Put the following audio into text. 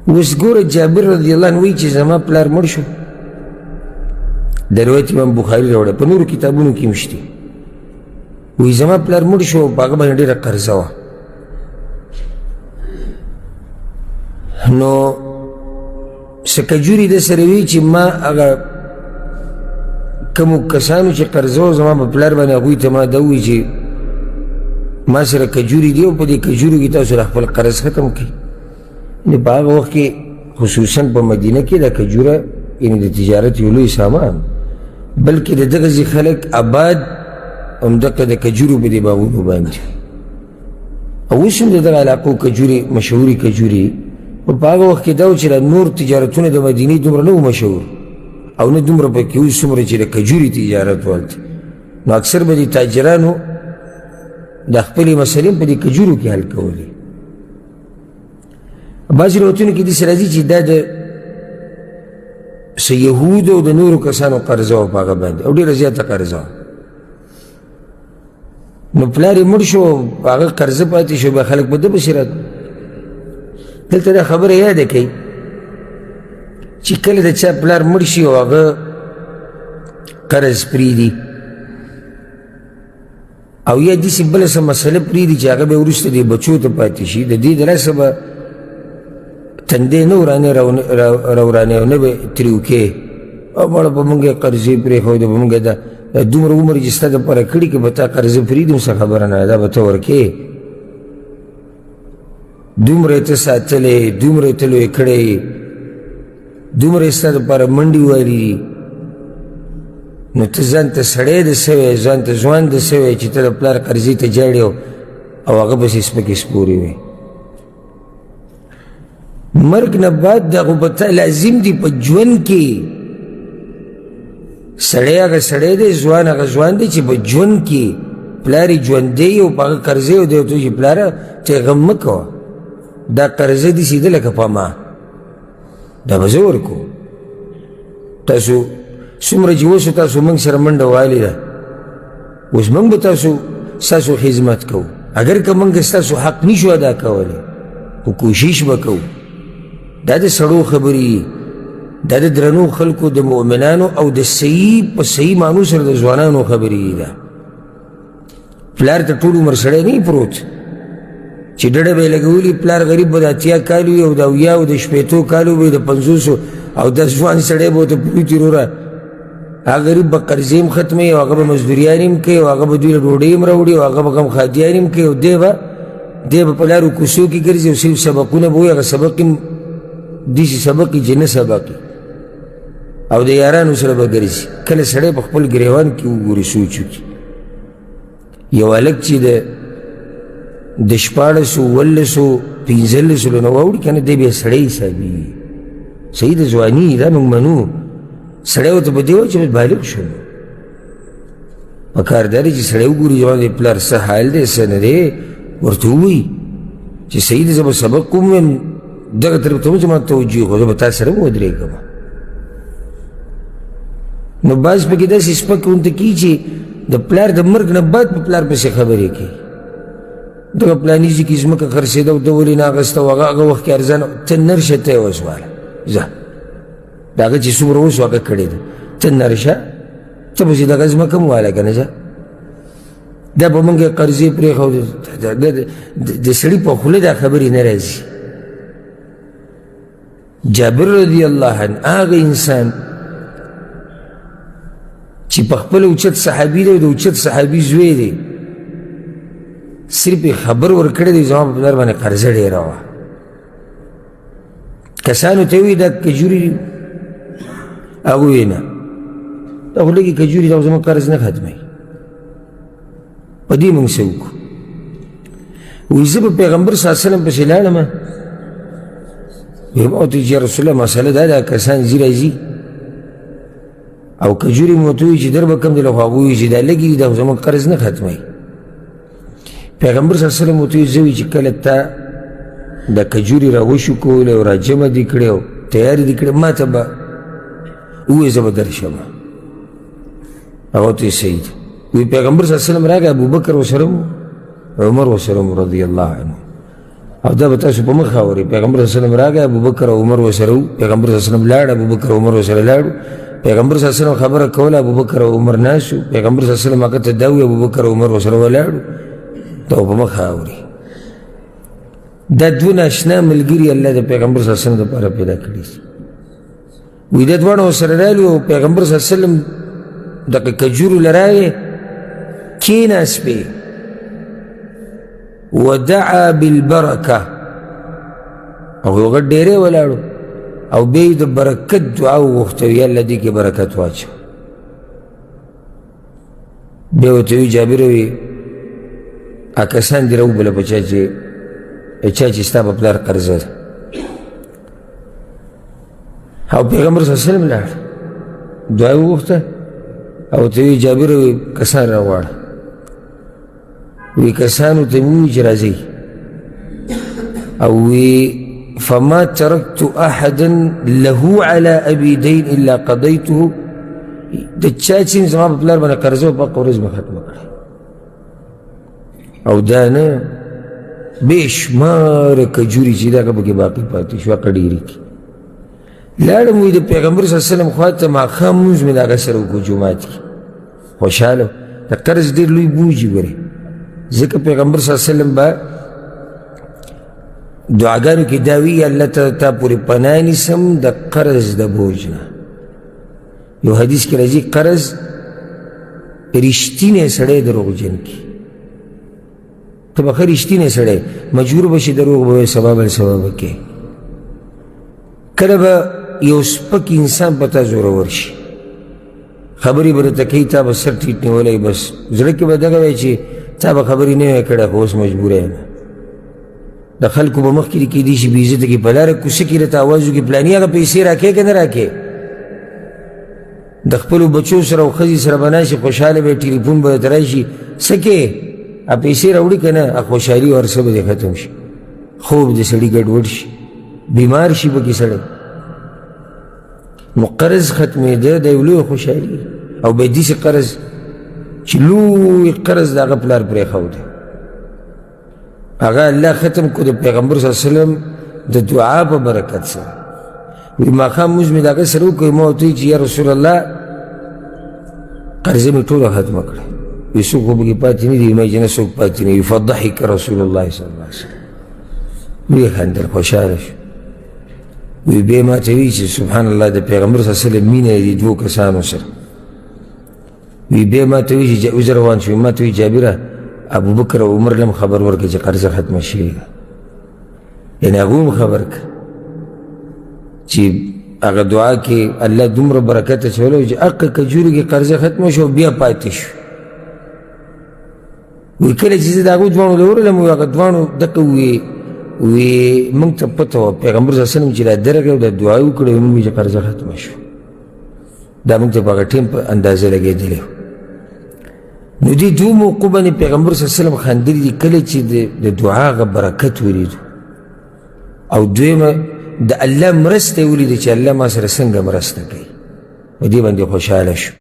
اوس ګوره جابر رضی الله عنه وایي چې زما پلار مړ شو، د روایت امام بخاري راوړی، په نورو کتابونو کې هم شته. وایي زما پلار مړ شو، په هغه باندې ډېره قرضه وه. نو څه کجوري د سره وي چې ما هغه کومو کسانو چې قرضه وه زما په پلار باندې، هغوی ته ما دا ووایي چې ما سره کجوري دي او په دې کجورو کې تاسو را خپل قرض ختم کړئ. یعنې په هغه وخت کې خصوصا په مدینه کې دا کجوره یعنې د تجارت یو لوی سامان، بلکې د دغسې خلک آباد همدغه د کجورو په دې باغونو باندې. او اوس هم د دغه علاقو کجورې مشهورې کجورې، خو په هغه وخت کې دا و چې نور تجارتونه د مدینې دومره نه و مشهور او نه دومره پکې اوس څومره چې د کجورې تجارت و هلته. نو اکثر به دې تاجرانو د خپلې مسلې په دې کجورو کې حل کولې. بعضې روایتونو کې داسې راځي چې دا د څه یهودو او د نورو کسانو قرضه وه په هغه باندې، او ډېره زیاته قرضه وه. نو پلار یې مړ شو، په هغه قرضه پاتې شو، بیا خلک په ده پسې راتلل. دلته دا خبره یاده کوي چې کله د چا پلار مړ شي او هغه قرض پرېږدي او یا داسې بله څه مسله پرېږدي چې هغه بیا وروسته دې بچو ته پاتې شي، د دې د لاسه به تندې نه ورانې او نه به تریوکې او مړه به مونږ یې قرضې پرېښودې، به مونږ دا دومره عمر چې ستا دپاره کړي که به تا قرضه پرېږدم څه خبره نه ده، دا به ته ورکې. دومره یې ته ساتلی، دومره یې ته لوی کړی، دومره یې ستا دپاره منډې وهلي دي، نو ته ځان ته سړی د سوی، ځان ته ځوان د سوی چې ته د پلار قرضې ته جاړې او هغه پسې سپکې سپورې وې. مرګ نه بعد دغه به تا لازم دي په ژوند کې. سړی هغه سړی دی، ځوان هغه ځوان دی چې په ژوند کې پلار یې ژوندی او په هغه قرضې او دی ورته چې پلاره ته یې غم مه کوه، دا قرضه دې سیده لکه په ما، دا به زه ورکوم. تاسو څومره چې اوس تاسو موږ سره منډه وهلې ده، اوس موږ به ستاسو خدمت کوو، اگر که موږ ستاسو حق نشو ادا کولی خو کوشش به کوو. دا د سړو خبرې، دا د درنو خلکو د مؤمنانو او د صحیح په صحیح معنو سره د ځوانانو خبرې ده. پلار ته ټول عمر سړی نه پروت چې ډډه به یې لګولي، پلار غریب به د 80 کالو وي او د 70 او د 80 کالو به د 50 او د ځوان سړی به ورته پروت وي. وروره هغه غریب به قرضې هم ختموي او هغه به مزدوریانې هم کوي او هغه به دوی له ډوډۍ هم راوړي او هغه به غم خادیانې هم کوي او دی به په لارو کوڅو کې ګرځي او صرف سبقونه به وایي، هغه سبق هم داسې سبق چې نه سبق او د یارانو سره به ګرځي. کله سړی په خپل ګریوان کې وګوري سوچ وکړي، یو هلک چې د 14 15 15 نه واوړي که نه، دی بیا سړی حسابېږي، صحیح د ځواني دا موږ منو. سړی ورته به دی وایي چې بالغ شو. په کار دا دی چې سړی وګوري زما د پلار څه حال دی څه نه دی، ورته ووایي چې صحیح دی زه به سبق کوم یم، دغه طرف ته مه چې ما توجه خو زه به تا سره هم ودرېږم. نو بعض پکې داسې سپک ورته کي چې د پلار د مرګ نه بعد په پلار پسې خبرې کوي. دغه پلاني ځای کې ځمکه خرڅېده او ده ولې نه اخېسته او هغه وخت کې ارزانه، ته نرشه ته یې وسواله ځه د هغه چې څومره اوس هغه کړې ده، ته نرشه ته پسې دغه ځمکه هم واله که نه ځه. دا به مونږ یې قرضې پرېښودې، د سړي په خوله دا خبرې نه راځي. جابر رضی الله عنه هغه انسان چې په خپل اوچت صحابي دی او د اوچت صحابي زوی دی، صرف خبر ورکړی دی زما په پلار باندې قرضه ډېره وه. کسانو ته وایي دا کجوري دي، هغه وایي نه دا خو لږې کجوري دا زما قرض نه ختموي. په دې مونږ څه وکړو؟ وایي زه په پیغمبر صلی الله علیه وسلم پسې لاړم، ویې ما ورته وایي چې یا رسول الله مسله دا کسان ځي راځي او کجوري مې ورته وایي چې در به کم دی، خو هغه وایي چې دا لږې دي دا زموږ قرض نه ختموي. پیغمبر صلی الله علیه وسلم ورته وایي زه وایي چې کله تا دا کجوري را وشو کولی او را جمع دي کړې او تیارې دي کړې، ما ته به ووایي زه به درشم. هغه ورته وایي صحیح ده. وایي پیغمبر صلی الله علیه وسلم راغی، ابوبکر ورسره و، عمر ورسره و رضی الله عنه، او دا به تاسو په مخ اورئ پیغمبر صلی الله علیه وسلم راغی ابوبکر او عمر ورسره وو پیغمبر صلی الله علیه وسلم لاړ ابوبکر او عمر ورسره لاړو پیغمبر صلی الله علیه وسلم خبره کوله ابوبکر او عمر ناست وو پیغمبر صلی الله علیه وسلم هغه ته دا وویل ابوبکر او عمر ورسره ولاړو دا په مخ اورئ دا دونه اشنا ملګري الله د پیغمبر صلی الله علیه وسلم دپاره پیدا کړي وایي دا دواړه ورسره رالي او پیغمبر صلی الله علیه وسلم دغه کجورو له راغې کېناست پې ودعا بالبرکه هغوی هغه ډېرې ولاړو او بیا یې د برکت دعا وغوښته وي الله دې کې برکت واچوه بیا ورته وي جابر وي کسان دې راوبله په چا چې ستا په پلار قرضه ده او پیغمبر صلی الله علیه وسلم لاړ دعا یې وغوښته او ورته وي جابر وي کسان راغواړه وی کسانو ته مې وویل چې راځئ او وی فما تركت احدا له على ابي دين الا قضيته د چا چې زما په پلار باندې قرضه په هغه ورځ مې ختمه کړې او دا نه بېشماره کجوري چې دا هغه پکې باقي پاتې شو هغه ډېرې کې لاړم وی د پیغمبر صلی الله علیه وسلم خوا ته ماښام لمونځ مې د هغه سره وکړو جومات کې خوشحاله د قرض ډېر لوی بوج یې ګورې ځکه پیغمبر صلی الله علیه وسلم به دعاګانو کې دا وي الله ته تا پورې پناه نیسم د قرض د بوج نه یو حدیث کې راځي قرض رښتینی سړی دروغجن کي ته به ښه رښتینی سړی مجبور به شي دروغ به وایې سبا بل سبا به کې کله به یو سپک انسان په تا زورور شي خبرې به درته کوي تا به سر ټیټ نیولی بس زړه کې به دغه وایي چې تا به خبرې نه وی کړی خو اوس مجبوره یم د خلکو به مخکې کېدی شي بې عزته کې په لاره کوڅه کې راته اواز وکړي پلاني هغه پیسې راکې که نه راکې د خپلو بچو سره او ښځې سره به ناست شي خوشحاله به یې ټلیفون به درته راشي څه کې پیسې راوړي که نه خوشحالي او هر څه به دې ختم شي خوب د سړي ګډوډ شي بیمار شي پکې سړی نو قرض ختمېده د یو لوی خوشحالي او به داسې قرض چې لوی قرض د هغه پلار پرېښودی هغه الله ختم کړو د پیغمبر صلی الله علیه وسلم د دعا په برکت سره وایي ماښام لمونځ مې د هغه سره وکړی ما ورته وایي چې یا رسول الله قرضه مې ټوله ختمه کړه وایي څوک خو پکې پاتې نه دي ما چې نه څوک پاتې نه وي فضحک رسول الله صلی الله علیه وسلم ویې خندل خوشحاله شو وی بیا ما ته وایي چې سبحان الله د پیغمبر صلی الله علیه وسلم مینه یې د دوو کسانو سره وی بیا ما ته وایي چې اوس روان شوم ما ته وایي جابره ابوبکر او عمر لم خبر ورکړه چې قرضه ختمه شوې ده یعنې هغوی هم خبر کړه چې هغه دعا کې الله دومره برکت اچولی چې هغه کجوري کې قرضه ختمه شو بیا پاتې شو وی کله چې زه د هغو دواړو له ورغلم وی هغه دواړو دقه وی موږ ته پته وه پیغمبر صلی الله علیه وسلم چې دا درغی او دا دعا یې وکړه موږ وایي چې قرضه ختمه شو دا موږ ته په هغه ټیم په اندازه لګېدلی و نو دې دوه موقعو باندې پیغمبر صلی الله علیه وسلم خندلي دي کله چې د دعا هغه برکت ولیدو او دویمه د الله مرسته یې ولیده چې الله ما سره څنګه مرسته کوي په دې باندې خوشحاله شو